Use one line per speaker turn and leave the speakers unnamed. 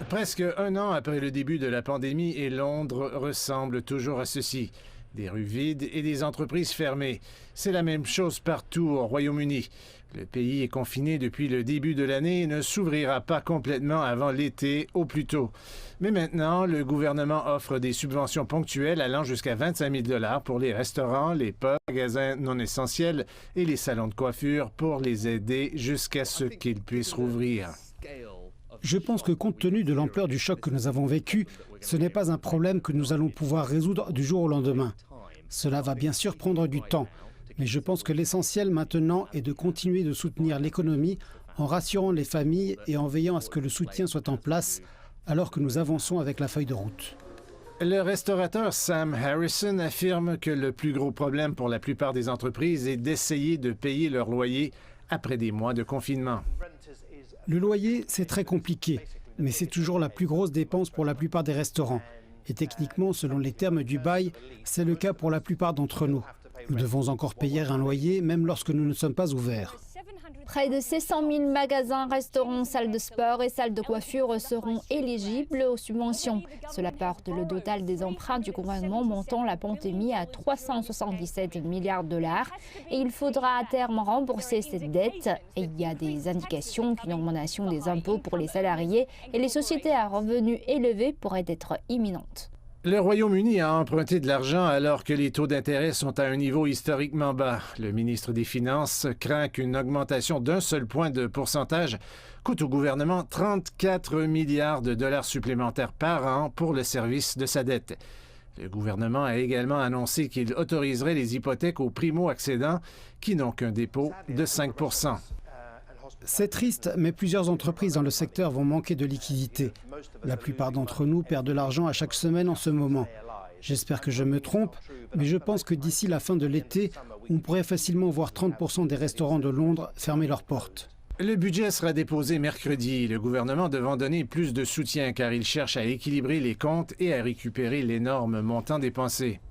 Presque un an après le début de la pandémie et Londres ressemble toujours à ceci. Des rues vides et des entreprises fermées. C'est la même chose partout au Royaume-Uni. Le pays est confiné depuis le début de l'année et ne s'ouvrira pas complètement avant l'été au plus tôt. Mais maintenant, le gouvernement offre des subventions ponctuelles allant jusqu'à 25 000 $ pour les restaurants, les pubs, magasins non essentiels et les salons de coiffure pour les aider jusqu'à ce qu'ils puissent rouvrir.
Je pense que compte tenu de l'ampleur du choc que nous avons vécu, ce n'est pas un problème que nous allons pouvoir résoudre du jour au lendemain. Cela va bien sûr prendre du temps, mais je pense que l'essentiel maintenant est de continuer de soutenir l'économie en rassurant les familles et en veillant à ce que le soutien soit en place alors que nous avançons avec la feuille de route.
Le restaurateur Sam Harrison affirme que le plus gros problème pour la plupart des entreprises est d'essayer de payer leur loyer après des mois de confinement.
Le loyer, c'est très compliqué, mais c'est toujours la plus grosse dépense pour la plupart des restaurants. Et techniquement, selon les termes du bail, c'est le cas pour la plupart d'entre nous. Nous devons encore payer un loyer, même lorsque nous ne sommes pas ouverts.
Près de 700 000 magasins, restaurants, salles de sport et salles de coiffure seront éligibles aux subventions. Cela porte le total des emprunts du gouvernement montant la pandémie à 377 milliards de $. Et il faudra à terme rembourser cette dette. Et il y a des indications qu'une augmentation des impôts pour les salariés et les sociétés à revenus élevés pourrait être imminente.
Le Royaume-Uni a emprunté de l'argent alors que les taux d'intérêt sont à un niveau historiquement bas. Le ministre des Finances craint qu'une augmentation d'un seul point de pourcentage coûte au gouvernement 34 milliards de $ supplémentaires par an pour le service de sa dette. Le gouvernement a également annoncé qu'il autoriserait les hypothèques aux primo-accédants qui n'ont qu'un dépôt de 5 %.
C'est triste, mais plusieurs entreprises dans le secteur vont manquer de liquidités. La plupart d'entre nous perdent de l'argent à chaque semaine en ce moment. J'espère que je me trompe, mais je pense que d'ici la fin de l'été, on pourrait facilement voir 30 % des restaurants de Londres fermer leurs portes.
Le budget sera déposé mercredi, le gouvernement devant donner plus de soutien car il cherche à équilibrer les comptes et à récupérer l'énorme montant dépensé.